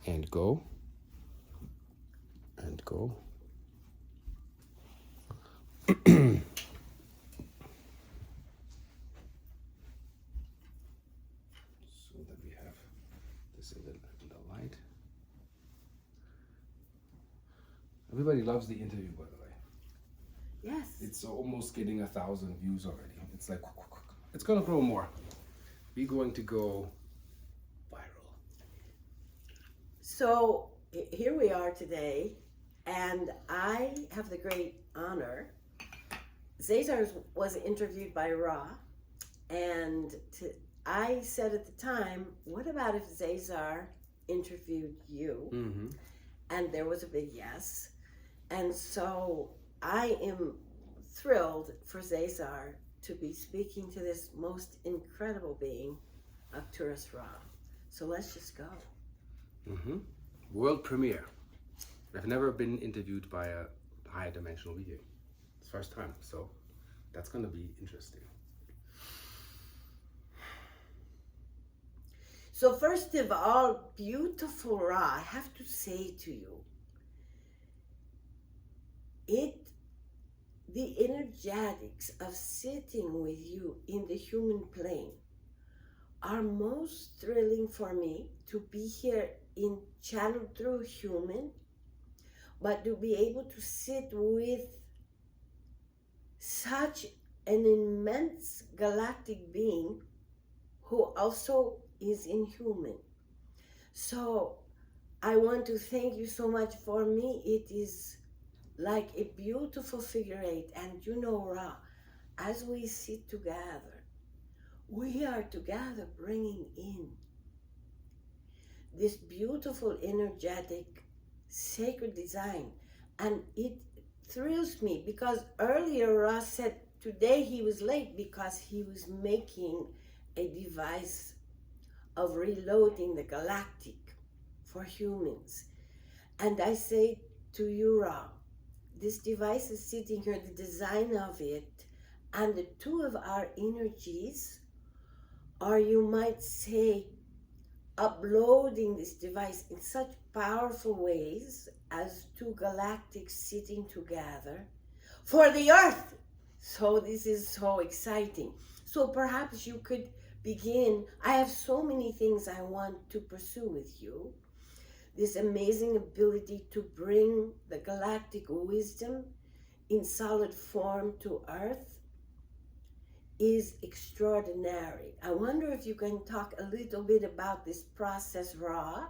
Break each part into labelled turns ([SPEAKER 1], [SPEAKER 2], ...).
[SPEAKER 1] and go, and go. So that we have this in the light. Everybody loves the interview, by the way.
[SPEAKER 2] Yes.
[SPEAKER 1] It's almost getting 1,000 views already. It's like, it's gonna grow more. We're going to go viral.
[SPEAKER 2] So here we are today, and I have the great honor. ZaZar was interviewed by Ra, and I said at the time, what about if ZaZar interviewed you?
[SPEAKER 1] Mm-hmm.
[SPEAKER 2] And there was a big yes. And so I am thrilled for ZaZar to be speaking to this most incredible being, Arcturus Ra. So let's just go.
[SPEAKER 1] Mm-hmm. World premiere. I've never been interviewed by a high dimensional being. It's the first time, so that's gonna be interesting.
[SPEAKER 2] So first of all, beautiful Ra, I have to say to you, the energetics of sitting with you in the human plane are most thrilling for me, to be here in channeled through human, but to be able to sit with such an immense galactic being who also is inhuman. So I want to thank you so much. For me, it is like a beautiful figure eight. And you know, Ra, as we sit together, we are together bringing in this beautiful, energetic, sacred design. And it thrills me because earlier Ra said today he was late because he was making a device of reloading the galactic for humans. And I say to you, Ra, this device is sitting here, the design of it, and the two of our energies are, you might say, uploading this device in such powerful ways as two galactics sitting together for the earth. So this is so exciting. So perhaps you could begin. I have so many things I want to pursue with you. This amazing ability to bring the galactic wisdom in solid form to earth is extraordinary. I wonder if you can talk a little bit about this process, Ra,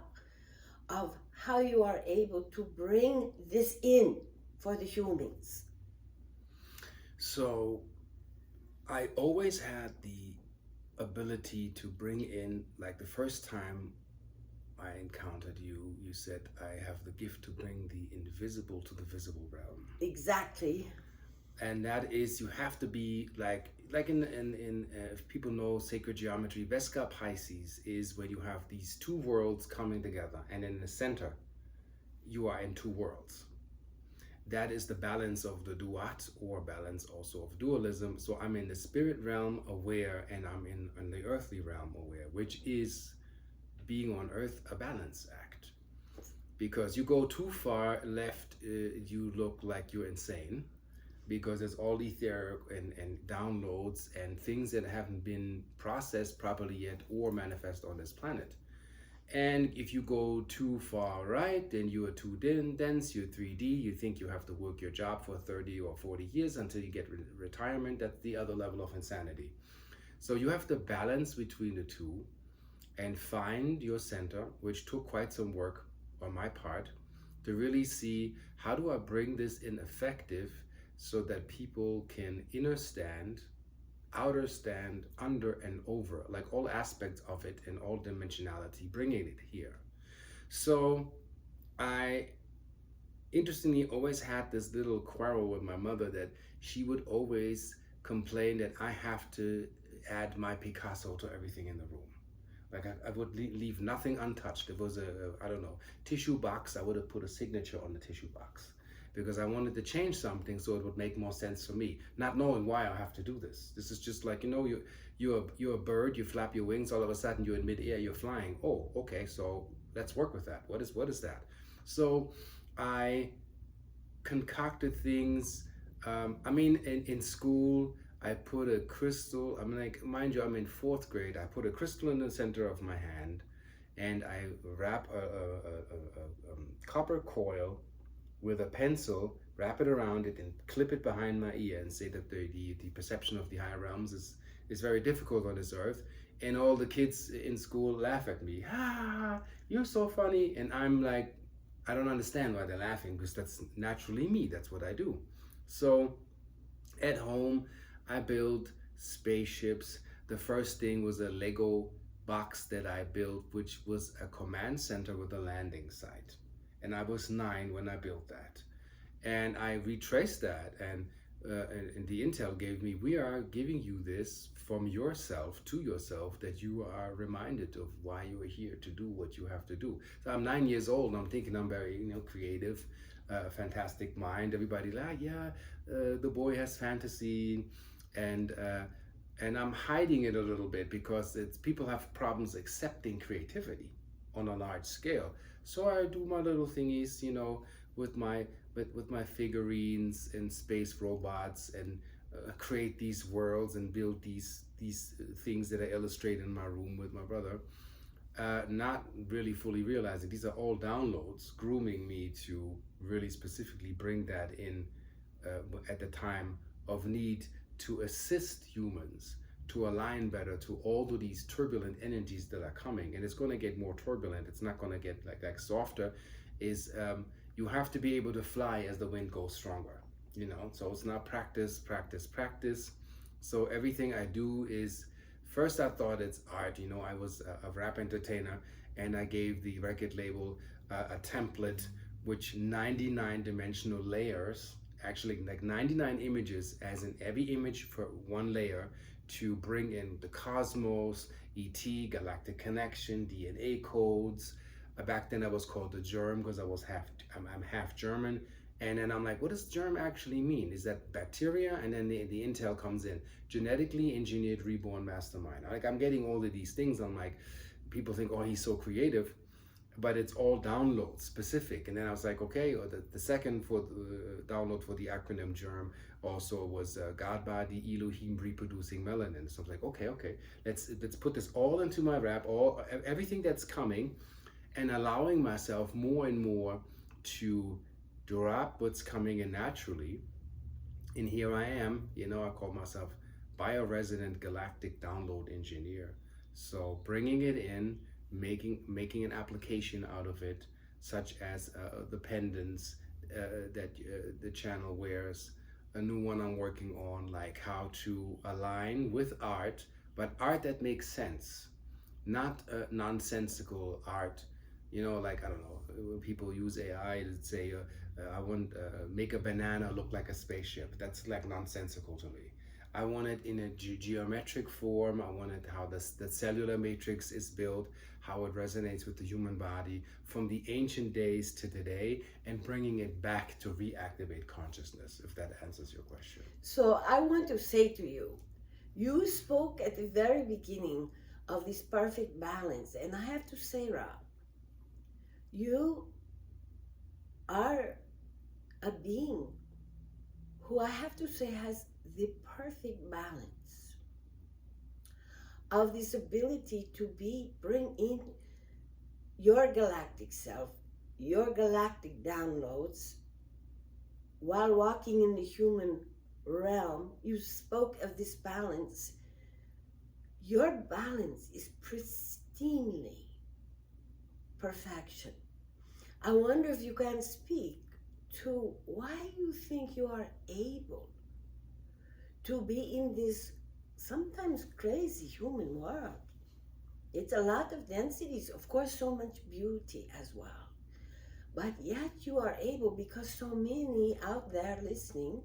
[SPEAKER 2] of how you are able to bring this in for the humans.
[SPEAKER 1] So I always had the ability to bring in, like the first time I encountered you, you said, I have the gift to bring the invisible to the visible realm.
[SPEAKER 2] Exactly.
[SPEAKER 1] And that is, you have to be like in if people know sacred geometry, Vesica Pisces is where you have these two worlds coming together, and in the center, you are in two worlds. That is the balance of the duat, or balance also of dualism. So I'm in the spirit realm aware, and I'm in the earthly realm aware, which is being on earth a balance act. Because you go too far left, you look like you're insane, because there's all etheric and downloads and things that haven't been processed properly yet or manifest on this planet. And if you go too far right, then you are too dense, you're 3D, you think you have to work your job for 30 or 40 years until you get retirement. That's the other level of insanity. So you have to balance between the two and find your center, which took quite some work on my part to really see, how do I bring this in effective so that people can inner stand, outer stand, under and over, like all aspects of it in all dimensionality, bringing it here. So I interestingly always had this little quarrel with my mother, that she would always complain that I have to add my Picasso to everything in the room. Like I would leave nothing untouched. If it was I don't know, tissue box, I would have put a signature on the tissue box, because I wanted to change something so it would make more sense for me, not knowing why I have to do this. This is just like, you're a bird, you flap your wings, all of a sudden you're in midair, you're flying. Oh, okay, so let's work with that. What is that? So I concocted things. I mean, in school, I put a crystal. I'm like, mind you, I'm in fourth grade. I put a crystal in the center of my hand, and I wrap a copper coil with a pencil, wrap it around it, and clip it behind my ear, and say that the perception of the higher realms is very difficult on this earth. And all the kids in school laugh at me. Ah, you're so funny. And I'm like, I don't understand why they're laughing, because that's naturally me. That's what I do. So at home, I build spaceships. The first thing was a Lego box that I built, which was a command center with a landing site. And I was 9 when I built that. And I retraced that, and the intel gave me, we are giving you this from yourself to yourself, that you are reminded of why you are here to do what you have to do. So I'm 9 years old, and I'm thinking I'm very, creative, fantastic mind. Everybody like, yeah, the boy has fantasy, and I'm hiding it a little bit because people have problems accepting creativity on a large scale. So I do my little thingies, with my figurines and space robots, and create these worlds and build these things that I illustrate in my room with my brother. Not really fully realizing these are all downloads, grooming me to really specifically bring that in at the time of need, to assist humans to align better to all of these turbulent energies that are coming. And it's going to get more turbulent. It's not going to get like softer. Is You have to be able to fly as the wind goes stronger. So it's not practice, practice, practice. So everything I do is, first I thought it's art. I was a rap entertainer, and I gave the record label a template, which 99 dimensional layers, actually like 99 images, as in every image for one layer, to bring in the cosmos, ET, galactic connection, DNA codes. Back then I was called the germ, because I'm half German. And then I'm like, what does germ actually mean? Is that bacteria? And then the intel comes in, genetically engineered reborn mastermind. Like, I'm getting all of these things. I'm like, people think, oh, he's so creative, but it's all download specific. And then I was like, okay, or the second for the download for the acronym germ also was God body, Elohim reproducing melanin. So I was like, okay, let's put this all into my rap, everything that's coming, and allowing myself more and more to drop what's coming in naturally. And here I am, I call myself bioresident galactic download engineer. So bringing it in, making an application out of it, such as the pendants that the channel wears. A new one I'm working on, like how to align with art, but art that makes sense, not nonsensical art. Like, I don't know, when people use AI to say, I want make a banana look like a spaceship. That's like nonsensical to me. I want it in a geometric form. I want it how the cellular matrix is built, how it resonates with the human body from the ancient days to today, and bringing it back to reactivate consciousness, if that answers your question.
[SPEAKER 2] So I want to say to you, you spoke at the very beginning of this perfect balance. And I have to say, Rob, you are a being who, I have to say, has the perfect balance of this ability to bring in your galactic self, your galactic downloads, while walking in the human realm. You spoke of this balance. Your balance is pristinely perfection. I wonder if you can speak to why you think you are able to be in this sometimes crazy human world. It's a lot of densities, of course, so much beauty as well. But yet you are able, because so many out there listening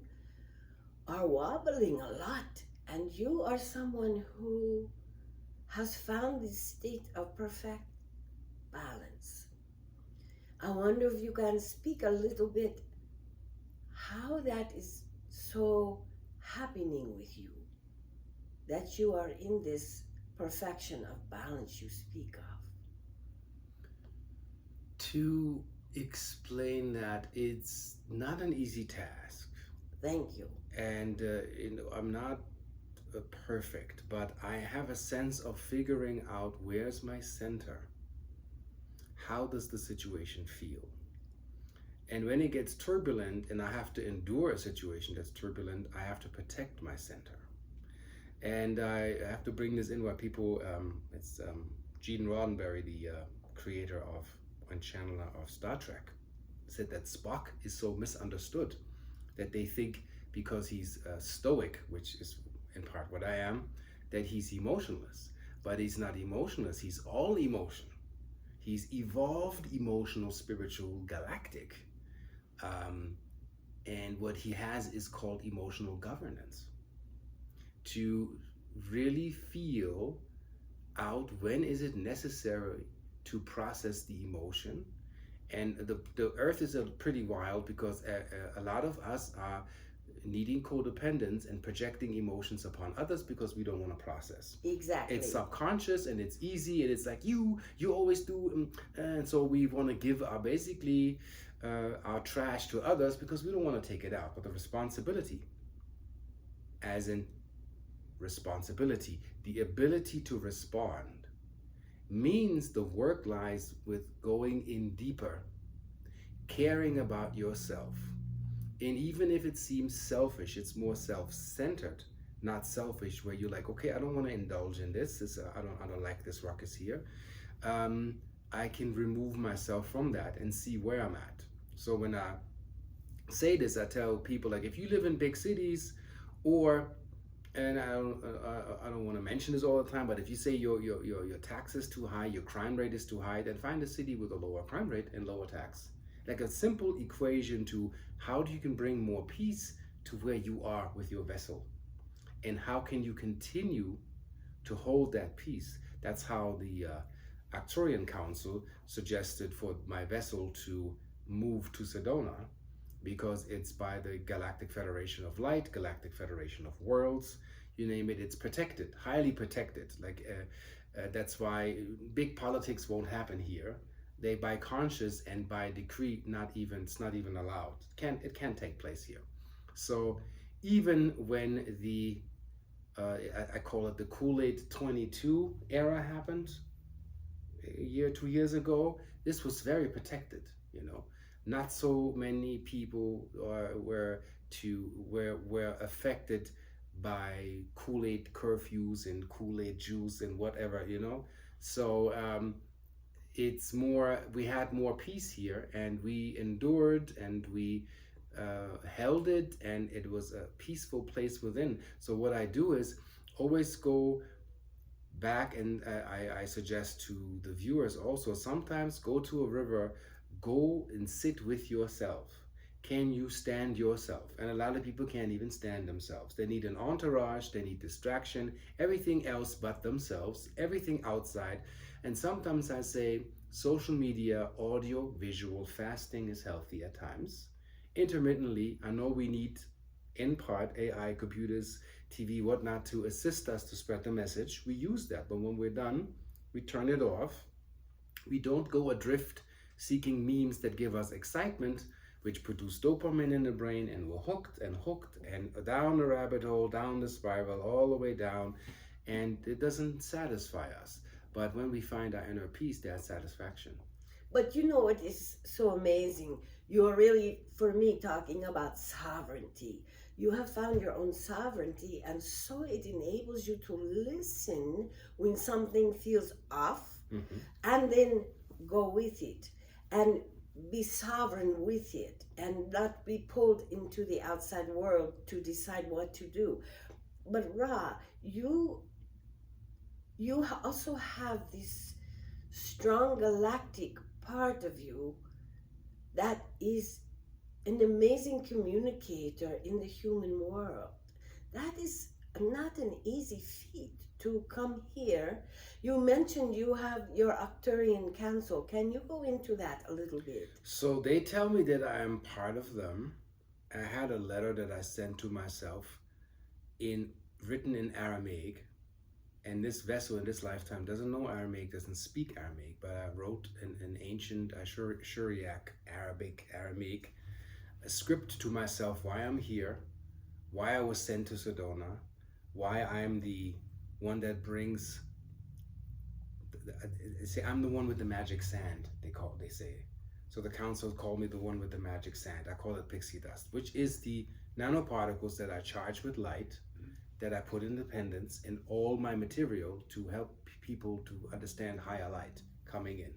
[SPEAKER 2] are wobbling a lot. And you are someone who has found this state of perfect balance. I wonder if you can speak a little bit how that is so happening with you, that you are in this perfection of balance you speak of.
[SPEAKER 1] To explain that it's not an easy task,
[SPEAKER 2] Thank you.
[SPEAKER 1] and I'm not perfect, but I have a sense of figuring out where's my center. How does the situation feel? And when it gets turbulent and I have to endure a situation that's turbulent, I have to protect my center. And I have to bring this in where people, it's Gene Roddenberry, the creator of and channeler of Star Trek, said that Spock is so misunderstood that they think because he's stoic, which is in part what I am, that he's emotionless. But he's not emotionless, he's all emotion. He's evolved, emotional, spiritual, galactic. And what he has is called emotional governance. To really feel out when is it necessary to process the emotion. And the earth is pretty wild because a lot of us are needing codependence and projecting emotions upon others because we don't want to process.
[SPEAKER 2] Exactly.
[SPEAKER 1] It's subconscious and it's easy and it's like you always do, and so we want to give our basically our trash to others because we don't want to take it out. But the responsibility, as in responsibility, the ability to respond, means the work lies with going in deeper, caring about yourself. And even if it seems selfish, it's more self-centered, not selfish, where you're like, okay, I don't want to indulge in this. I don't like this ruckus here. I can remove myself from that and see where I'm at. So when I say this, I tell people, like, if you live in big cities, or and I don't want to mention this all the time, but if you say your tax is too high, your crime rate is too high, then find a city with a lower crime rate and lower tax. Like a simple equation to how you can bring more peace to where you are with your vessel, and how can you continue to hold that peace. That's how the Arcturian Council suggested for my vessel to move to Sedona, because it's by the Galactic Federation of Light, Galactic Federation of Worlds, you name it, it's protected, highly protected. Like that's why big politics won't happen here. They by conscious and by decree, it's not even allowed. It can't take place here. So even when the I call it the Kool-Aid 22 era happened a year, 2 years ago, this was very protected, Not so many people were affected by Kool-Aid curfews and Kool-Aid juice and whatever, So it's more, we had more peace here, and we endured, and we held it, and it was a peaceful place within. So what I do is always go back, and I suggest to the viewers also, sometimes go to a river, go and sit with yourself. Can you stand yourself? And a lot of people can't even stand themselves. They need an entourage, they need distraction, everything else but themselves, everything outside. And sometimes I say social media, audio, visual, fasting is healthy at times. Intermittently, I know we need, in part, AI, computers, TV, whatnot, to assist us to spread the message. We use that, but when we're done, we turn it off. We don't go adrift seeking memes that give us excitement, which produce dopamine in the brain, and we're hooked and down the rabbit hole, down the spiral, all the way down, and it doesn't satisfy us. But when we find our inner peace, there's satisfaction.
[SPEAKER 2] But you know what is so amazing? You're really, for me, talking about sovereignty. You have found your own sovereignty, and so it enables you to listen when something feels off, and then go with it and be sovereign with it, and not be pulled into the outside world to decide what to do. But Ra, you also have this strong galactic part of you that is an amazing communicator in the human world. That is not an easy feat to come here. You mentioned you have your Arcturian Council. Can you go into that a little bit?
[SPEAKER 1] So they tell me that I am part of them. I had a letter that I sent to myself written in Aramaic, And this vessel in this lifetime doesn't know Aramaic, doesn't speak Aramaic, but I wrote an ancient Syriac, Aramaic, a script to myself why I'm here, why I was sent to Sedona, why I'm the one that brings. Say I'm the one with the magic sand. They say. So the council called me the one with the magic sand. I call it pixie dust, which is the nanoparticles that I charge with light, that I put independence in all my material to help people to understand higher light coming in.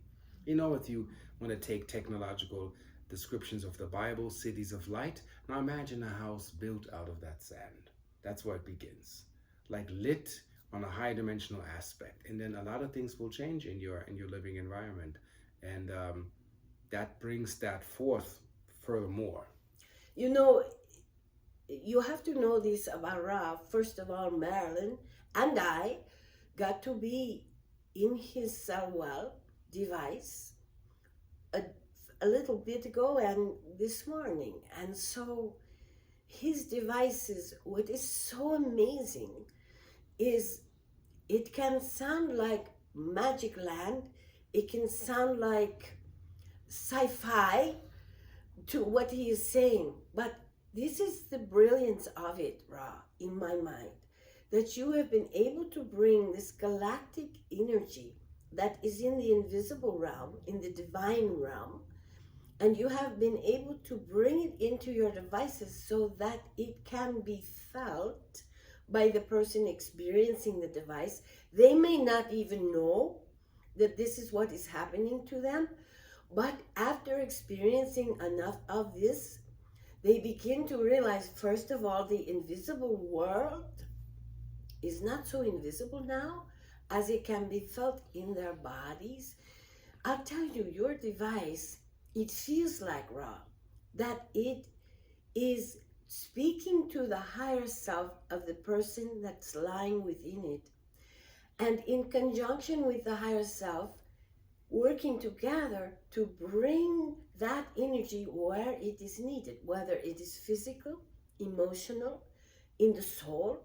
[SPEAKER 1] You know, if you want to take technological descriptions of the Bible, cities of light, now imagine a house built out of that sand. That's where it begins. Like lit on a high dimensional aspect. And then a lot of things will change in your living environment. And that brings that forth furthermore.
[SPEAKER 2] You know, you have to know this about Ra. First of all, Marilyn and I got to be in his Salwell device a little bit ago and this morning. And so his devices, what is so amazing is it can sound like Magic Land, it can sound like sci-fi to what he is saying, but this is the brilliance of it, Ra, in my mind, that you have been able to bring this galactic energy that is in the invisible realm, in the divine realm, and you have been able to bring it into your devices so that it can be felt by the person experiencing the device. They may not even know that this is what is happening to them, but after experiencing enough of this, they begin to realize, first of all, the invisible world is not so invisible now as it can be felt in their bodies. I'll tell you, your device, it feels like, Ra, that it is speaking to the higher self of the person that's lying within it. And in conjunction with the higher self, working together to bring that energy where it is needed, whether it is physical, emotional, in the soul,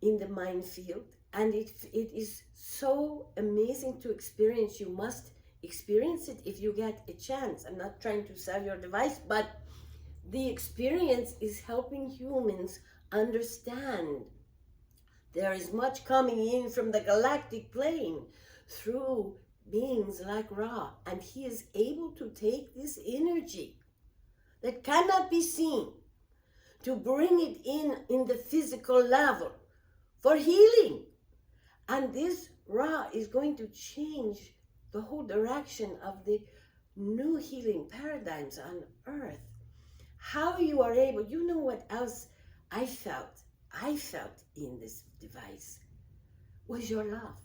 [SPEAKER 2] in the mind field. And it is so amazing to experience. You must experience it if you get a chance. I'm not trying to sell your device, but the experience is helping humans understand there is much coming in from the galactic plane through beings like Ra, and he is able to take this energy that cannot be seen to bring it in the physical level for healing. And this Ra is going to change the whole direction of the new healing paradigms on earth. How you are able, you know what else I felt in this device was your love.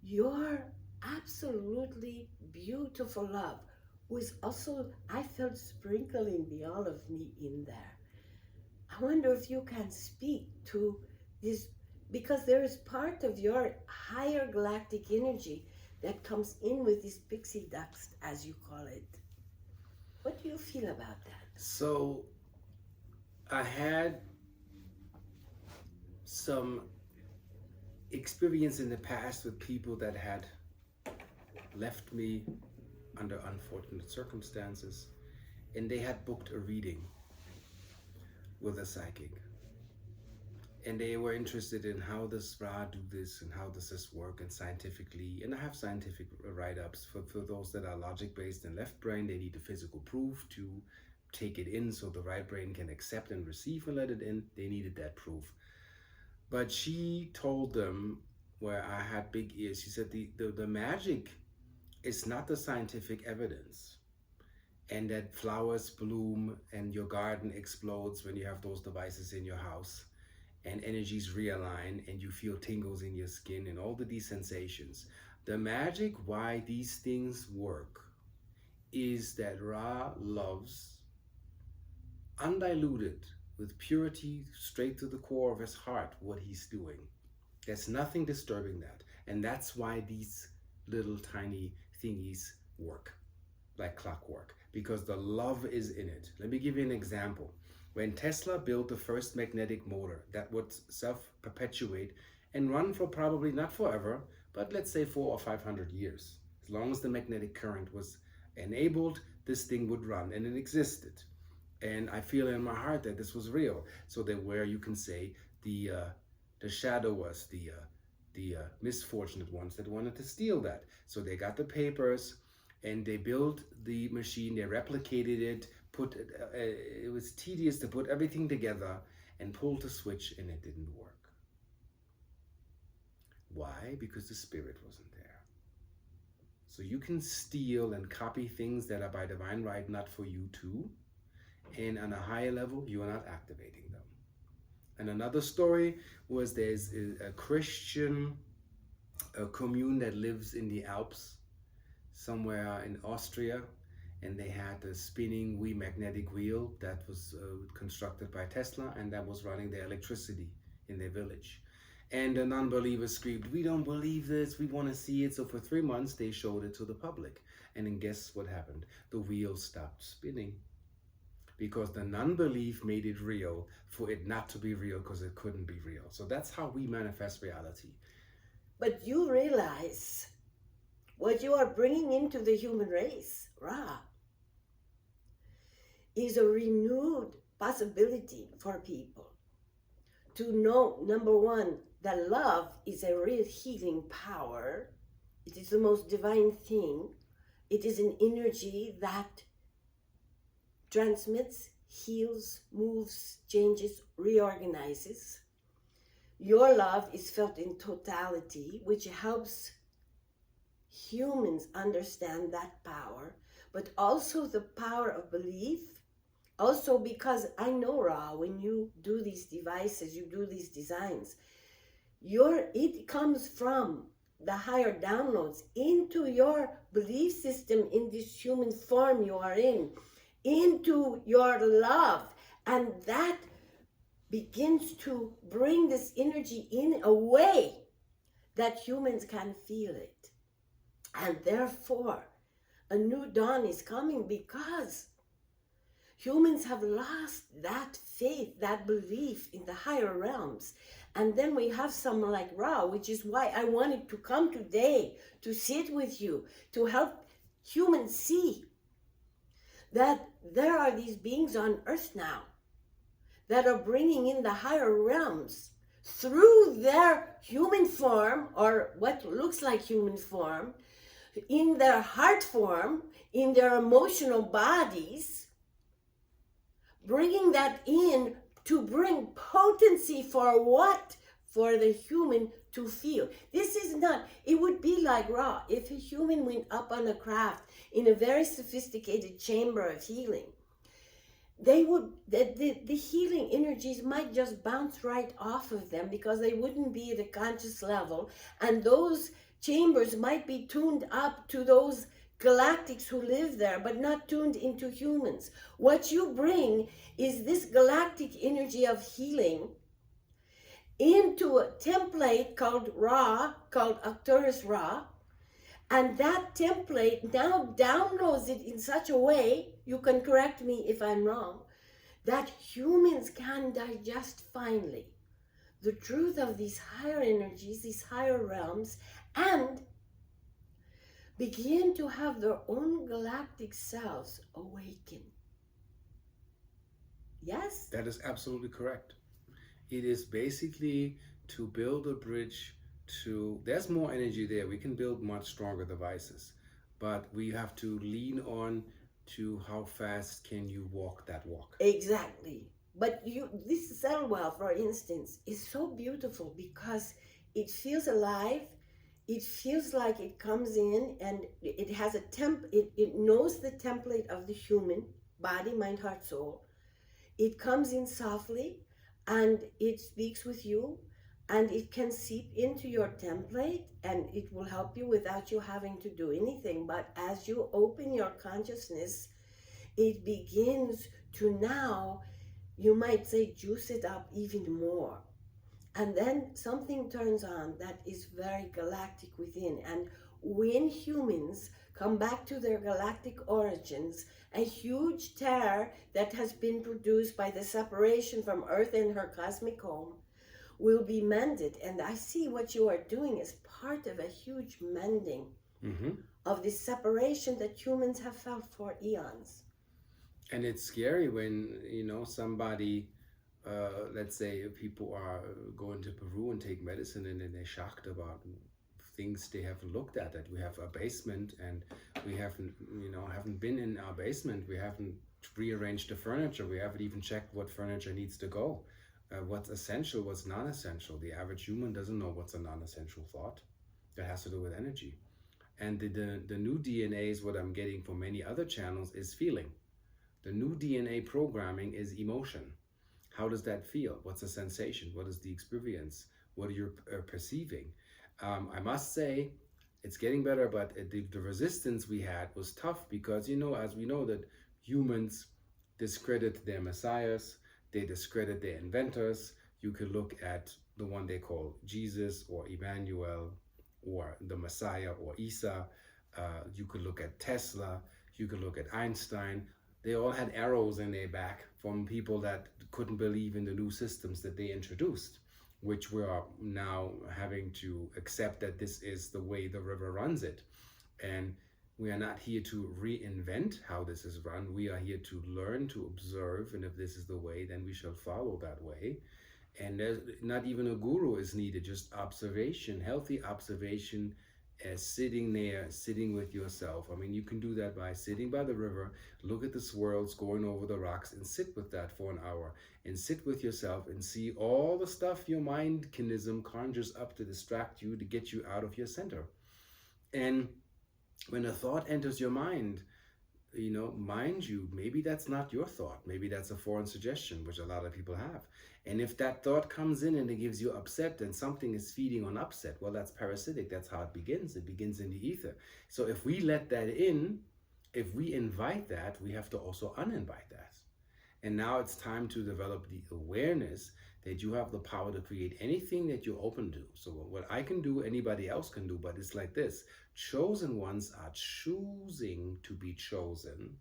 [SPEAKER 2] Your absolutely beautiful love was also, I felt sprinkling the all of me in there. I wonder if you can speak to this, because there is part of your higher galactic energy that comes in with this pixie dust, as you call it. What do you feel about that?
[SPEAKER 1] So I had some experience in the past with people that had left me under unfortunate circumstances, and they had booked a reading with a psychic, and they were interested in how does Ra do this and how does this work, and scientifically, and I have scientific write-ups for those that are logic-based and left brain. They need the physical proof to take it in so the right brain can accept and receive and let it in. They needed that proof. But she told them, where I had big ears, she said the magic is not the scientific evidence, and that flowers bloom and your garden explodes when you have those devices in your house, and energies realign and you feel tingles in your skin and all these sensations. The magic why these things work is that Ra loves undiluted, with purity, straight to the core of his heart, what he's doing. There's nothing disturbing that. And that's why these little tiny thingies work like clockwork, because the love is in it. Let me give you an example. When Tesla built the first magnetic motor that would self-perpetuate and run for probably not forever, but let's say 400 or 500 years. As long as the magnetic current was enabled, this thing would run, and it existed. And I feel in my heart that this was real. So that where you can say the shadow was the misfortunate ones that wanted to steal that. So they got the papers and they built the machine, they replicated it, it was tedious to put everything together and pulled the switch, and it didn't work. Why? Because the spirit wasn't there. So you can steal and copy things that are by divine right not for you too, and on a higher level you are not activating them. And another story was there's a Christian commune that lives in the Alps, somewhere in Austria, and they had a spinning magnetic wheel that was constructed by Tesla, and that was running their electricity in their village. And the non-believers screamed, "We don't believe this, we want to see it." So for 3 months they showed it to the public, and then guess what happened? The wheel stopped spinning, because the non-belief made it real for it not to be real, because it couldn't be real. So that's how we manifest reality.
[SPEAKER 2] But you realize what you are bringing into the human race, Ra, is a renewed possibility for people to know, number one, that love is a real healing power. It is the most divine thing. It is an energy that transmits, heals, moves, changes, reorganizes. Your love is felt in totality, which helps humans understand that power, but also the power of belief. Also, because I know, Ra, when you do these devices, you do these designs, it comes from the higher downloads into your belief system in this human form you are in, into your love, and that begins to bring this energy in a way that humans can feel it. And therefore, a new dawn is coming, because humans have lost that faith, that belief in the higher realms. And then we have someone like Ra, which is why I wanted to come today to sit with you, to help humans see that there are these beings on earth now that are bringing in the higher realms through their human form, or what looks like human form, in their heart form, in their emotional bodies, bringing that in to bring potency for what? For the human to feel. This is not, it would be like, Ra, if a human went up on a craft in a very sophisticated chamber of healing, they would, the healing energies might just bounce right off of them, because they wouldn't be at a conscious level, and those chambers might be tuned up to those galactics who live there, but not tuned into humans. What you bring is this galactic energy of healing into a template called Ra, called Arcturus Ra, and that template now downloads it in such a way, you can correct me if I'm wrong, that humans can digest finally the truth of these higher energies, these higher realms, and begin to have their own galactic selves awaken. Yes?
[SPEAKER 1] That is absolutely correct. It is basically to build a bridge to, there's more energy there. We can build much stronger devices, but we have to lean on to how fast can you walk that walk.
[SPEAKER 2] Exactly. But this cell well, for instance, is so beautiful because it feels alive. It feels like it comes in and it has it knows the template of the human body, mind, heart, soul. It comes in softly and it speaks with you, and it can seep into your template, and it will help you without you having to do anything. But as you open your consciousness, it begins to now, you might say, juice it up even more. And then something turns on that is very galactic within. And when humans come back to their galactic origins, a huge tear that has been produced by the separation from Earth and her cosmic home will be mended. And I see what you are doing as part of a huge mending of this separation that humans have felt for eons.
[SPEAKER 1] And it's scary when, somebody, let's say people are going to Peru and take medicine, and then they're shocked about things they haven't looked at. That we have a basement, and we haven't been in our basement. We haven't rearranged the furniture. We haven't even checked what furniture needs to go. What's essential, what's non-essential. The average human doesn't know what's a non-essential thought. That has to do with energy. And the new DNA is what I'm getting from many other channels is feeling. The new DNA programming is emotion. How does that feel? What's the sensation? What is the experience? What are you perceiving? I must say, it's getting better, but the resistance we had was tough because, as we know that humans discredit their messiahs, they discredit their inventors. You could look at the one they call Jesus or Emmanuel or the Messiah or Isa. You could look at Tesla. You could look at Einstein. They all had arrows in their back from people that couldn't believe in the new systems that they introduced, which we are now having to accept that this is the way the river runs it. And we are not here to reinvent how this is run. We are here to learn, to observe, and if this is the way, then we shall follow that way. And there's not even a guru is needed, just observation, healthy observation, as sitting there, sitting with yourself. I mean, you can do that by sitting by the river, look at the swirls going over the rocks, and sit with that for an hour, and sit with yourself and see all the stuff your mindkinism conjures up to distract you, to get you out of your center. And when a thought enters your mind, mind you, maybe that's not your thought. Maybe that's a foreign suggestion, which a lot of people have. And if that thought comes in and it gives you upset, and something is feeding on upset, well, that's parasitic. That's how it begins. It begins in the ether. So if we let that in, if we invite that, we have to also uninvite that. And now it's time to develop the awareness that you have the power to create anything that you're open to. So what I can do, anybody else can do, but it's like this. Chosen ones are choosing to be chosen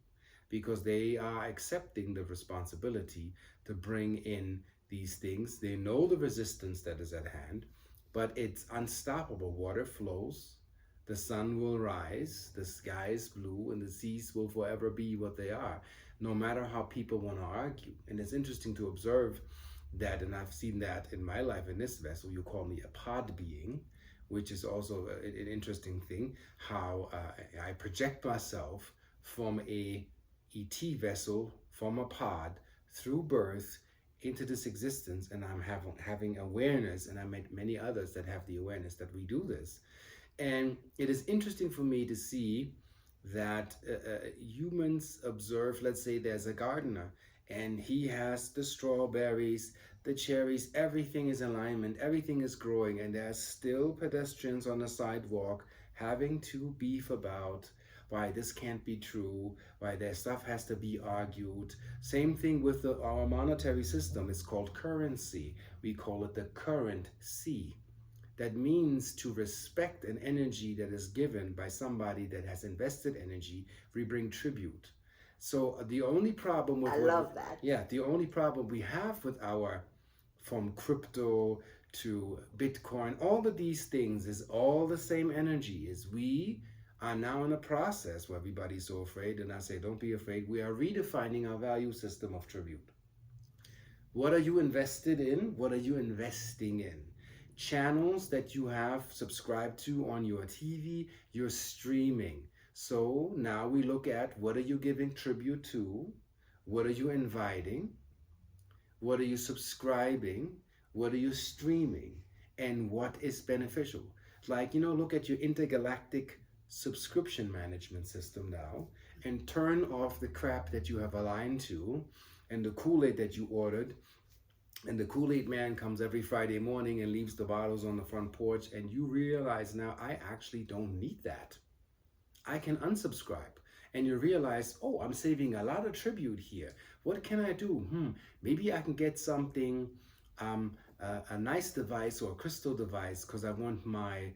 [SPEAKER 1] because they are accepting the responsibility to bring in these things. They know the resistance that is at hand, but it's unstoppable. Water flows, the sun will rise, the sky is blue, and the seas will forever be what they are, no matter how people want to argue. And it's interesting to observe that, and I've seen that in my life in this vessel. You call me a pod being, which is also an interesting thing, how I project myself from a ET vessel, from a pod, through birth, into this existence, and I'm having awareness, and I met many others that have the awareness that we do this. And it is interesting for me to see that humans observe, let's say there's a gardener, and he has the strawberries, the cherries, everything is in alignment, everything is growing, and there's still pedestrians on the sidewalk having to beef about why this can't be true, why their stuff has to be argued. Same thing with our monetary system. It's called currency. We call it the currency. That means to respect an energy that is given by somebody that has invested energy. We bring tribute. So the only problem with the only problem we have with from crypto to Bitcoin, all of these things is all the same energy. Is we are now in a process where everybody's so afraid, and I say, don't be afraid. We are redefining our value system of tribute. What are you invested in? What are you investing in? Channels that you have subscribed to on your TV, you're streaming. So now we look at, what are you giving tribute to? What are you inviting? What are you subscribing? What are you streaming? And what is beneficial? Like, look at your intergalactic subscription management system now, and turn off the crap that you have aligned to, and the Kool-Aid that you ordered, and the Kool-Aid man comes every Friday morning and leaves the bottles on the front porch, and you realize now, I actually don't need that. I can unsubscribe. And you realize, oh, I'm saving a lot of tribute here. What can I do? Maybe I can get something, a nice device or a crystal device, because I want my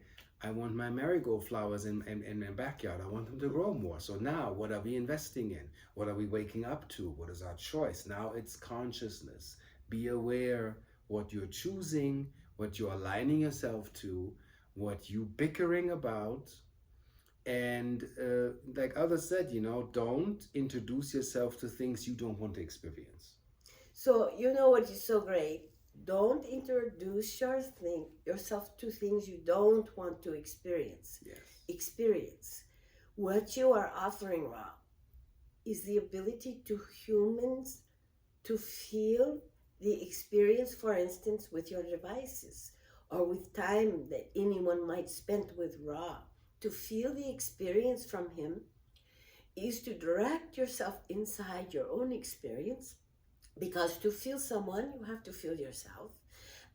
[SPEAKER 1] marigold flowers in my backyard. I want them to grow more. So now, what are we investing in? What are we waking up to? What is our choice? Now it's consciousness. Be aware what you're choosing, what you're aligning yourself to, what you bickering about. And like others said, don't introduce yourself to things you don't want to experience.
[SPEAKER 2] So you know what is so great? Don't introduce yourself to things you don't want to experience.
[SPEAKER 1] Yes.
[SPEAKER 2] Experience. What you are offering, Ra, is the ability to humans to feel the experience, for instance, with your devices or with time that anyone might spend with Ra. To feel the experience from him is to direct yourself inside your own experience, because to feel someone, you have to feel yourself.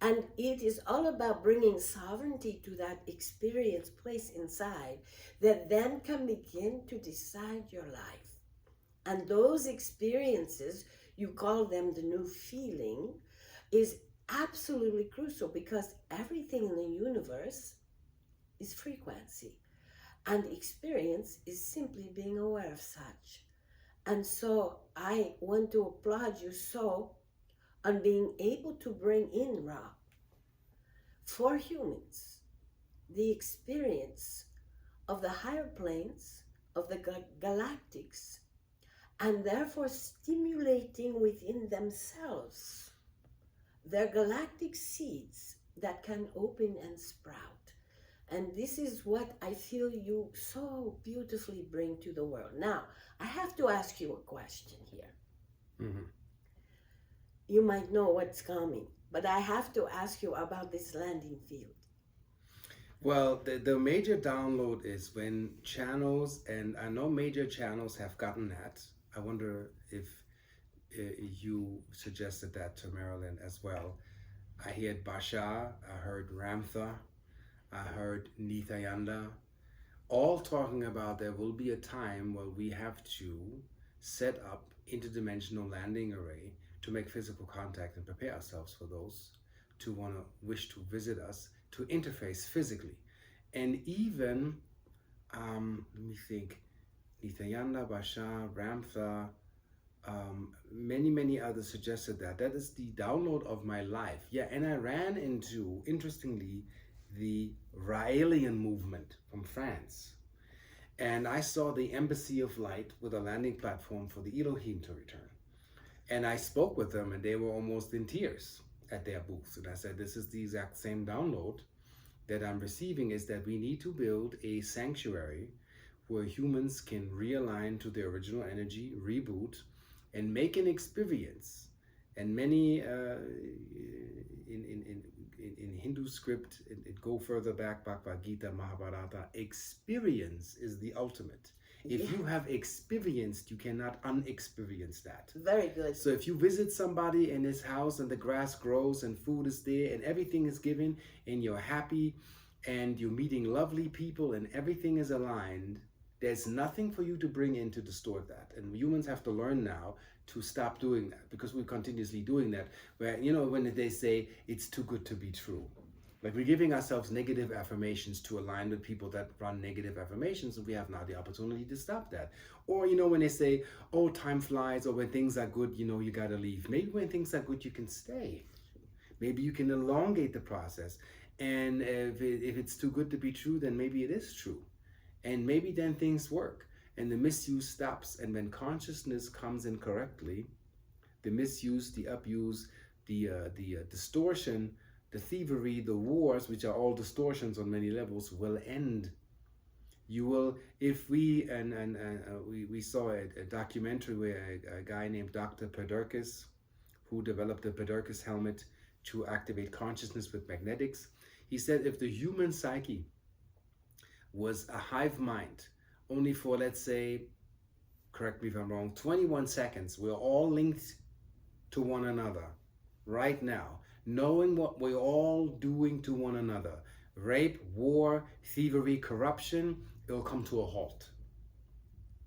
[SPEAKER 2] And it is all about bringing sovereignty to that experience place inside that then can begin to decide your life. And those experiences, you call them the new feeling, is absolutely crucial, because everything in the universe is frequency. And experience is simply being aware of such. And so I want to applaud you so on being able to bring in, Ra, for humans, the experience of the higher planes, of the galactics, and therefore stimulating within themselves their galactic seeds that can open and sprout. And this is what I feel you so beautifully bring to the world. Now, I have to ask you a question here.
[SPEAKER 1] Mm-hmm.
[SPEAKER 2] You might know what's coming, but I have to ask you about this landing field.
[SPEAKER 1] Well, the major download is when channels, and I know major channels have gotten that. I wonder if you suggested that to Marilyn as well. I heard Bashar, I heard Ramtha, I heard Nithayanda, all talking about there will be a time where we have to set up interdimensional landing array to make physical contact and prepare ourselves for those to wish to visit us, to interface physically. And even, let me think, Nithayanda, Bashar, Ramtha, many others suggested that. That is the download of my life. Yeah, and I ran into, interestingly, the Raelian movement from France. And I saw the Embassy of Light with a landing platform for the Elohim to return. And I spoke with them, and they were almost in tears at their booth. And I said, this is the exact same download that I'm receiving, is that we need to build a sanctuary where humans can realign to their original energy, reboot, and make an experience. And many in Hindu script, it go further back, Bhagavad Gita, Mahabharata, experience is the ultimate. If you have experienced, you cannot unexperience that.
[SPEAKER 2] Very good.
[SPEAKER 1] So if you visit somebody in his house and the grass grows and food is there and everything is given and you're happy and you're meeting lovely people and everything is aligned, there's nothing for you to bring in to distort that. And humans have to learn now to stop doing that, because we're continuously doing that. Where, when they say it's too good to be true, like we're giving ourselves negative affirmations to align with people that run negative affirmations, and we have now the opportunity to stop that. Or, when they say, oh, time flies, or when things are good, you gotta leave. Maybe when things are good, you can stay. Maybe you can elongate the process. And if it's too good to be true, then maybe it is true. And maybe then things work and the misuse stops. And when consciousness comes in correctly, the misuse, the abuse, the distortion, the thievery, the wars, which are all distortions on many levels, will end. You will, if we, we saw a documentary where a guy named Dr. Perderkis, who developed the Perderkis helmet to activate consciousness with magnetics, he said if the human psyche was a hive mind, only for, let's say, correct me if I'm wrong, 21 seconds, we're all linked to one another right now, knowing what we're all doing to one another, rape, war, thievery, corruption, it'll come to a halt.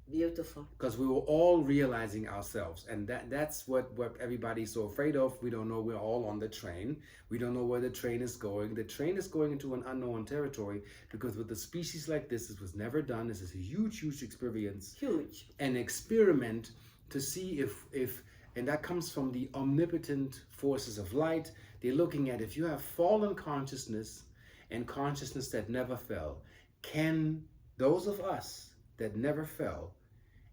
[SPEAKER 2] Beautiful.
[SPEAKER 1] Because we were all realizing ourselves, and that's what everybody's so afraid of. We don't know. We're all on the train. We don't know where the train is going. The train is going into an unknown territory, because with a species like this was never done. This is a huge experience.
[SPEAKER 2] Huge.
[SPEAKER 1] An experiment to see if and that comes from the omnipotent forces of light, They're looking at, if you have fallen consciousness and consciousness that never fell, can those of us that never fell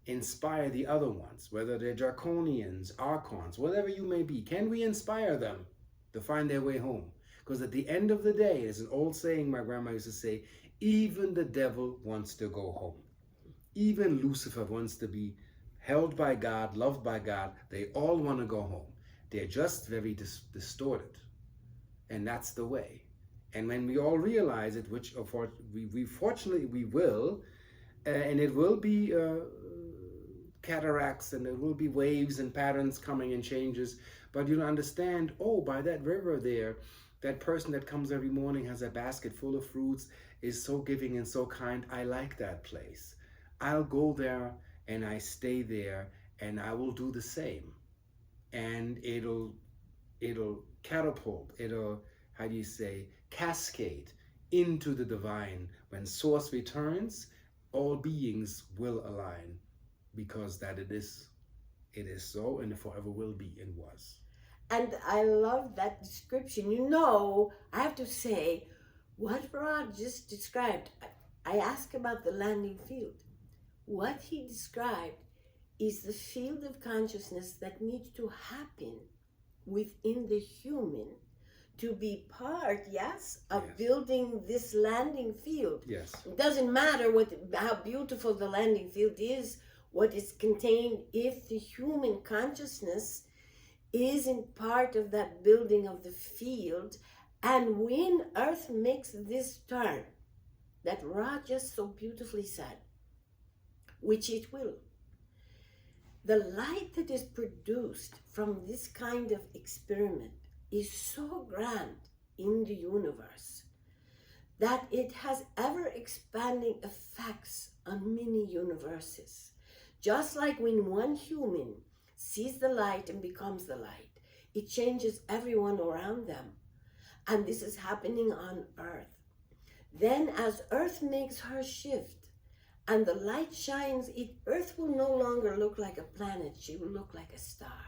[SPEAKER 1] inspire the other ones, whether they're draconians, archons, whatever you may be? Can we inspire them to find their way home? Because at the end of the day, there's an old saying my grandma used to say, even the devil wants to go home. Even Lucifer wants to be held by God, loved by God. They all want to go home. They're just very distorted. And that's the way. And when we all realize it, which we fortunately we will, and it will be cataracts, and there will be waves and patterns coming and changes, but you'll understand, oh, by that river there, that person that comes every morning has a basket full of fruits, is so giving and so kind. I like that place. I'll go there and I stay there, and I will do the same. And it'll catapult, it'll, how do you say, cascade into the divine. When source returns, all beings will align, because that it is so, and it forever will be and was.
[SPEAKER 2] And I love that description. You know, I have to say, what Rod just described, I asked about the landing field. What he described is the field of consciousness that needs to happen within the human to be part, yes, of building this landing field.
[SPEAKER 1] Yes.
[SPEAKER 2] It doesn't matter how beautiful the landing field is, what is contained, if the human consciousness isn't part of that building of the field. And when Earth makes this turn, that Ra just so beautifully said, which it will, the light that is produced from this kind of experiment is so grand in the universe that it has ever expanding effects on many universes. Just like when one human sees the light and becomes the light, it changes everyone around them. And this is happening on Earth. Then as Earth makes her shift and the light shines, Earth will no longer look like a planet, she will look like a star,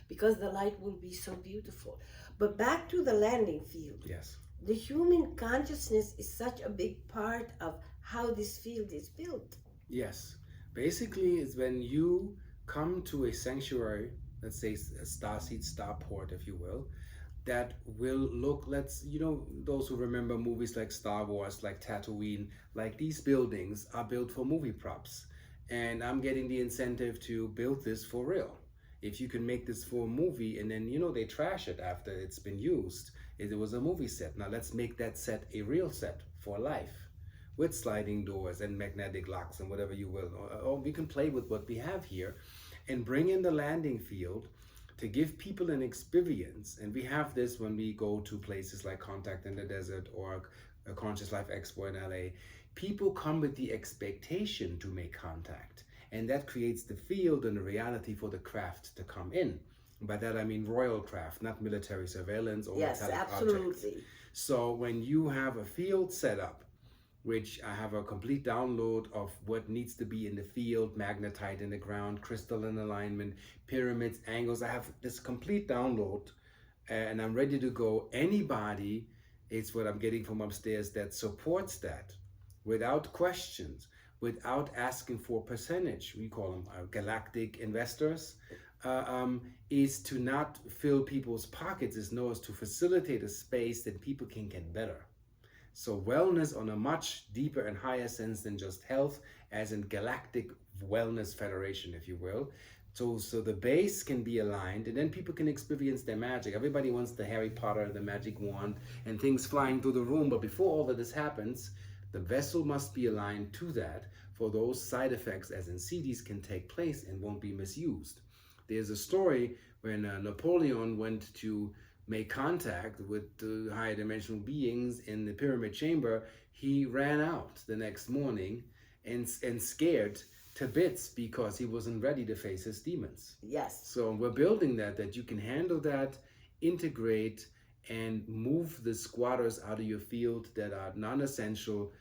[SPEAKER 2] because the light will be so beautiful. But back to the landing field.
[SPEAKER 1] Yes.
[SPEAKER 2] The human consciousness is such a big part of how this field is built.
[SPEAKER 1] Yes. Basically, it's when you come to a sanctuary, let's say a starseed, starport, if you will, that will look, those who remember movies like Star Wars, like Tatooine, like these buildings are built for movie props. And I'm getting the incentive to build this for real. If you can make this for a movie and then, they trash it after it's been used, it was a movie set. Now let's make that set a real set for life, with sliding doors and magnetic locks and whatever you will. Or we can play with what we have here and bring in the landing field to give people an experience. And we have this when we go to places like Contact in the Desert or a Conscious Life Expo in LA. People come with the expectation to make contact, and that creates the field and the reality for the craft to come in. By that I mean royal craft, not military surveillance or metallic
[SPEAKER 2] absolutely.
[SPEAKER 1] objects. So when you have a field set up, which I have a complete download of what needs to be in the field, magnetite in the ground, crystalline alignment, pyramids, angles. I have this complete download, and I'm ready to go. Anybody, it's what I'm getting from upstairs, that supports that without questions, without asking for percentage. We call them galactic investors. Is to not fill people's pockets, is to facilitate a space that people can get better. So wellness on a much deeper and higher sense than just health, as in galactic wellness federation, if you will. So the base can be aligned, and then people can experience their magic. Everybody wants the Harry Potter, the magic wand, and things flying through the room. But before all of this happens, the vessel must be aligned to that, for those side effects, as in CDs, can take place and won't be misused. There's a story when Napoleon went to make contact with the higher dimensional beings in the pyramid chamber. He ran out the next morning and scared to bits because he wasn't ready to face his demons.
[SPEAKER 2] Yes.
[SPEAKER 1] So we're building that you can handle that, integrate, and move the squatters out of your field that are non-essential,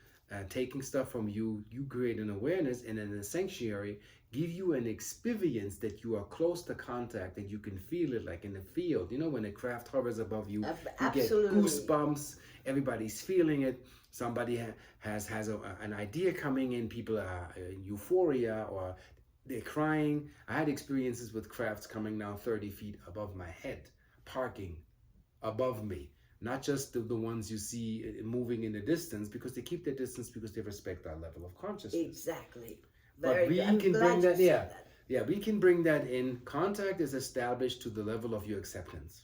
[SPEAKER 1] taking stuff from you. You create an awareness, and in the sanctuary, give you an experience that you are close to contact, and you can feel it like in the field. You know, when a craft hovers above you, you get
[SPEAKER 2] Absolutely.
[SPEAKER 1] goosebumps. Everybody's feeling it. Somebody has an idea coming in. People are in euphoria, or they're crying. I had experiences with crafts coming down 30 feet above my head, parking above me. Not just the ones you see moving in the distance, because they keep their distance because they respect our level of consciousness.
[SPEAKER 2] Exactly.
[SPEAKER 1] But
[SPEAKER 2] Very
[SPEAKER 1] we
[SPEAKER 2] good. I'm
[SPEAKER 1] can
[SPEAKER 2] glad
[SPEAKER 1] bring
[SPEAKER 2] you
[SPEAKER 1] that,
[SPEAKER 2] said
[SPEAKER 1] yeah.
[SPEAKER 2] that.
[SPEAKER 1] Yeah, we can bring that in. Contact is established to the level of your acceptance,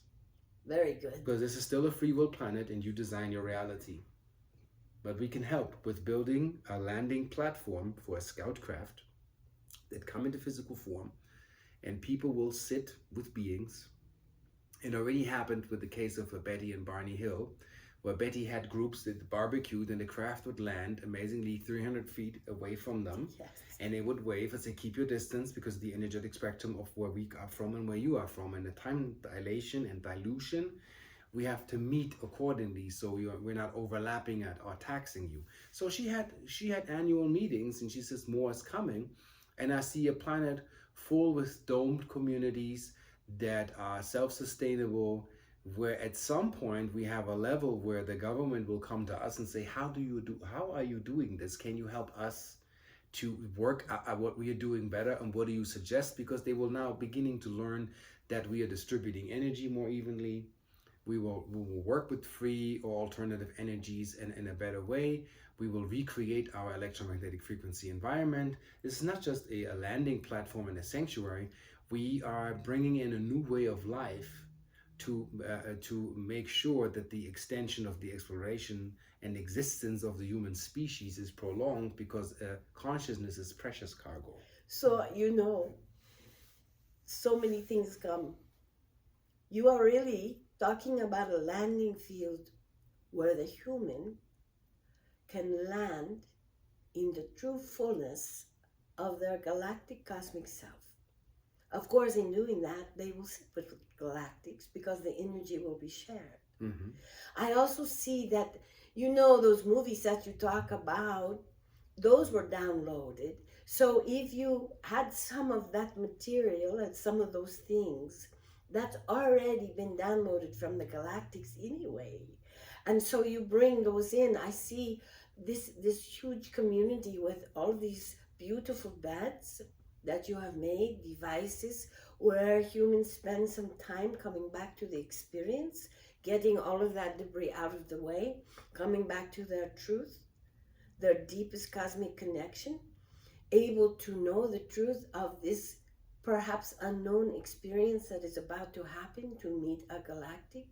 [SPEAKER 2] Very good.
[SPEAKER 1] because this is still a free will planet and you design your reality. But we can help with building a landing platform for a scout craft that come into physical form, and people will sit with beings. It already happened with the case of Betty and Barney Hill, where Betty had groups that barbecued, and the craft would land amazingly 300 feet away from them.
[SPEAKER 2] Yes.
[SPEAKER 1] And they would wave and say, keep your distance, because of the energetic spectrum of where we are from and where you are from. And the time dilation and dilution, we have to meet accordingly, so we're not overlapping it or taxing you. So she had annual meetings, and she says more is coming. And I see a planet full with domed communities that are self-sustainable, where at some point we have a level where the government will come to us and say, how are you doing this? Can you help us to work at what we are doing better, and what do you suggest? Because they will now beginning to learn that we are distributing energy more evenly. We will work with free or alternative energies in a better way. We will recreate our electromagnetic frequency environment. This is not just a landing platform and a sanctuary. We are bringing in a new way of life to make sure that the extension of the exploration and existence of the human species is prolonged, because consciousness is precious cargo.
[SPEAKER 2] So, so many things come. You are really talking about a landing field where the human can land in the true fullness of their galactic cosmic self. Of course, in doing that, they will sit with galactics because the energy will be shared.
[SPEAKER 1] Mm-hmm.
[SPEAKER 2] I also see that, those movies that you talk about, those were downloaded. So if you had some of that material and some of those things, that's already been downloaded from the galactics anyway. And so you bring those in. I see this huge community with all these beautiful beds that you have made, devices where humans spend some time coming back to the experience, getting all of that debris out of the way, coming back to their truth, their deepest cosmic connection, able to know the truth of this perhaps unknown experience that is about to happen, to meet a galactic,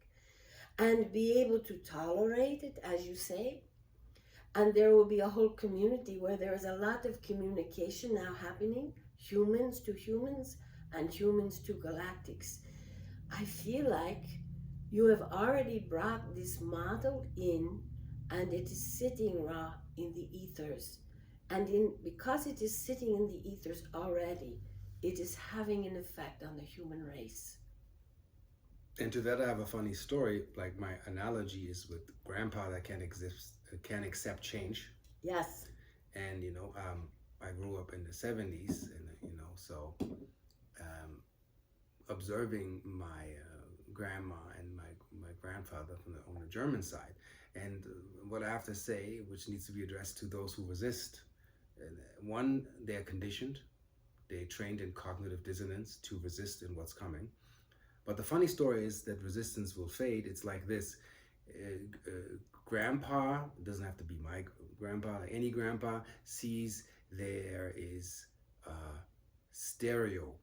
[SPEAKER 2] and be able to tolerate it, as you say. And there will be a whole community where there is a lot of communication now happening, humans to humans and humans to galactics. I feel like you have already brought this model in, and it is sitting raw in the ethers. And because it is sitting in the ethers already, it is having an effect on the human race.
[SPEAKER 1] And to that, I have a funny story. Like, my analogy is with grandpa that can't accept change.
[SPEAKER 2] Yes.
[SPEAKER 1] And I grew up in the 70s, and so observing my grandma and my grandfather on the German side. And what I have to say, which needs to be addressed to those who resist, one, they're conditioned. They trained in cognitive dissonance to resist in what's coming. But the funny story is that resistance will fade. It's like this. Grandpa, it doesn't have to be my grandpa, any grandpa, sees there is stereo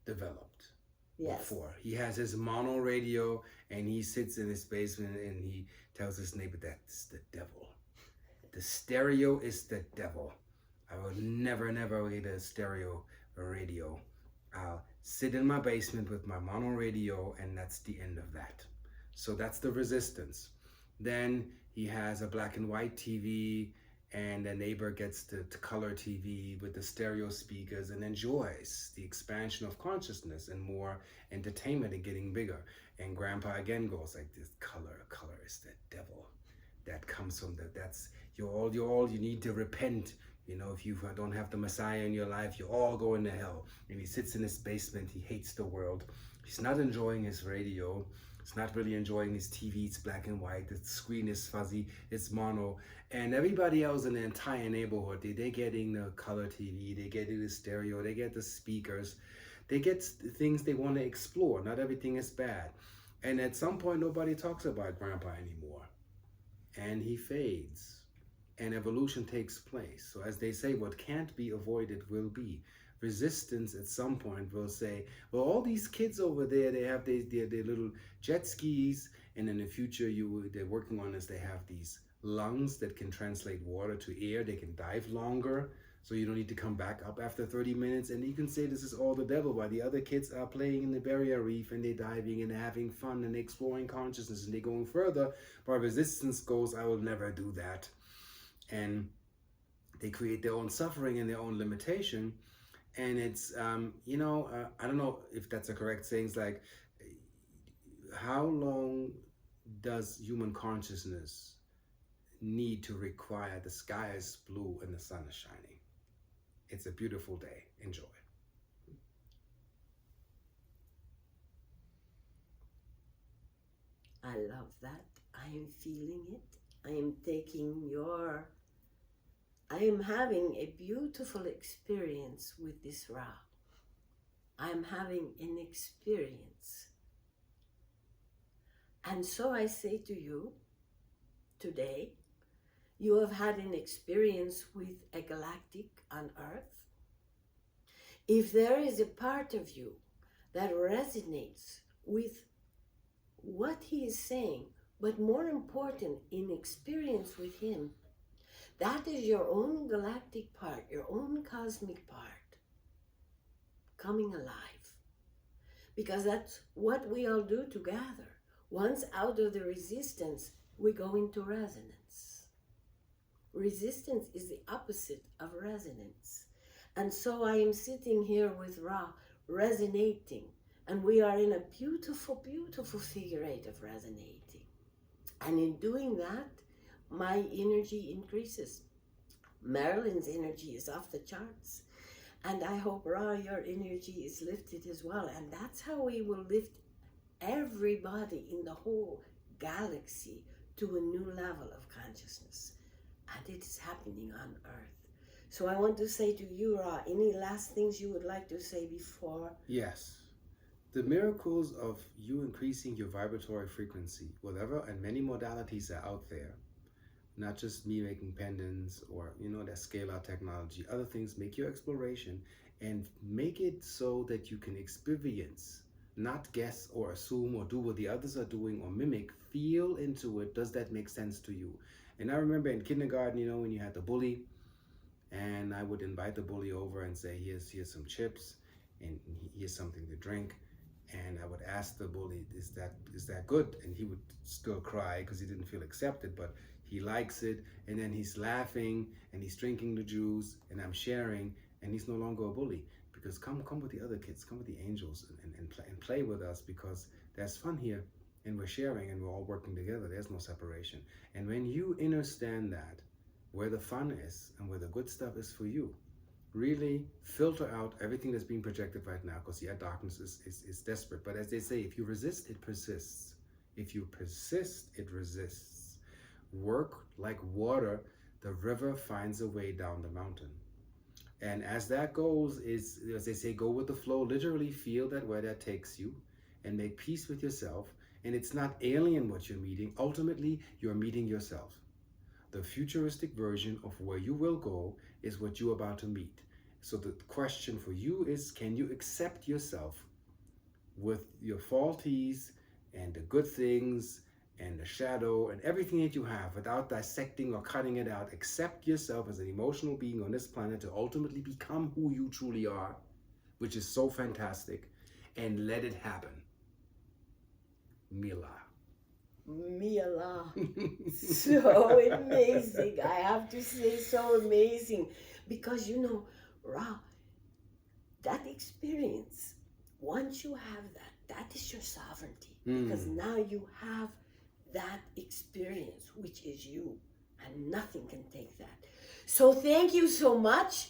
[SPEAKER 1] developed.
[SPEAKER 2] Yes.
[SPEAKER 1] Before. He has his mono radio, and he sits in his basement and he tells his neighbor, that's the devil. The stereo is the devil. I will never get a stereo radio. I'll sit in my basement with my mono radio, and that's the end of that. So that's the resistance. Then he has a black and white TV, and the neighbor gets the color TV with the stereo speakers and enjoys the expansion of consciousness and more entertainment and getting bigger. And grandpa again goes like this, color is the devil. That comes from that's you're all you need to repent. You know, if you don't have the Messiah in your life, you're all going to hell. And he sits in his basement. He hates the world. He's not enjoying his radio. He's not really enjoying his TV. It's black and white. The screen is fuzzy. It's mono. And everybody else in the entire neighborhood, they're getting the color TV. They get the stereo. They get the speakers. They get things they want to explore. Not everything is bad. And at some point, nobody talks about Grandpa anymore. And he fades. And evolution takes place. So as they say, what can't be avoided will be. Resistance at some point will say, well, all these kids over there, they have their little jet skis, and in the future they're working on is they have these lungs that can translate water to air. They can dive longer, so you don't need to come back up after 30 minutes. And you can say this is all the devil, while the other kids are playing in the barrier reef and they're diving and having fun and exploring consciousness and they're going further. But resistance goes, I will never do that. And they create their own suffering and their own limitation. And it's, I don't know if that's a correct saying. It's like, how long does human consciousness need to require the sky is blue and the sun is shining? It's a beautiful day. Enjoy.
[SPEAKER 2] I love that. I am feeling it. I am having a beautiful experience with this Ra. I am having an experience. And so I say to you, today, you have had an experience with a galactic on Earth. If there is a part of you that resonates with what he is saying, but more important, in experience with him, that is your own galactic part, your own cosmic part, coming alive. Because that's what we all do together. Once out of the resistance, we go into resonance. Resistance is the opposite of resonance. And so I am sitting here with Ra, resonating. And we are in a beautiful, beautiful figure eight of resonating. And in doing that, my energy increases. Marilyn's energy is off the charts. And I hope, Ra, your energy is lifted as well. And that's how we will lift everybody in the whole galaxy to a new level of consciousness. And it is happening on Earth. So I want to say to you, Ra, any last things you would like to say before?
[SPEAKER 1] Yes. The miracles of you increasing your vibratory frequency, whatever, and many modalities are out there. Not just me making pendants or, that scalar technology. Other things, make your exploration and make it so that you can experience, not guess or assume or do what the others are doing or mimic. Feel into it. Does that make sense to you? And I remember in kindergarten, when you had the bully, and I would invite the bully over and say, here's some chips and here's something to drink. And I would ask the bully, is that good? And he would still cry because he didn't feel accepted, but he likes it. And then he's laughing and he's drinking the juice and I'm sharing, and he's no longer a bully, because come with the other kids, come with the angels and play with us, because there's fun here and we're sharing and we're all working together. There's no separation. And when you understand that, where the fun is and where the good stuff is for you, really filter out everything that's being projected right now, because darkness is desperate. But as they say, if you resist, it persists. If you persist, it resists. Work like water, the river finds a way down the mountain. And as that goes, is, as they say, go with the flow. Literally feel that where that takes you and make peace with yourself. And it's not alien what you're meeting. Ultimately, you're meeting yourself. The futuristic version of where you will go is what you're about to meet. So the question for you is, can you accept yourself with your faulties and the good things and the shadow and everything that you have, without dissecting or cutting it out? Accept yourself as an emotional being on this planet to ultimately become who you truly are, which is so fantastic, and let it happen. Mila.
[SPEAKER 2] Mila. So amazing. I have to say, so amazing. Because Ra, that experience, once you have that is your sovereignty. Because now you have that experience, which is you. And nothing can take that. So thank you so much.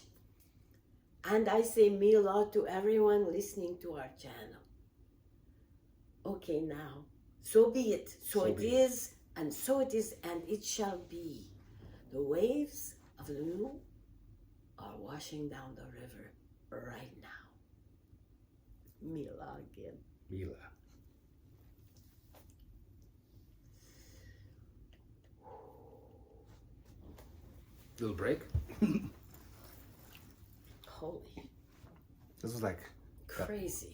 [SPEAKER 2] And I say Mila to everyone listening to our channel. Okay, now, so be it. So it is, and so it is, and it shall be. The waves of the new are washing down the river right now. Mila again.
[SPEAKER 1] Mila. Little break.
[SPEAKER 2] Holy.
[SPEAKER 1] This was like
[SPEAKER 2] Crazy.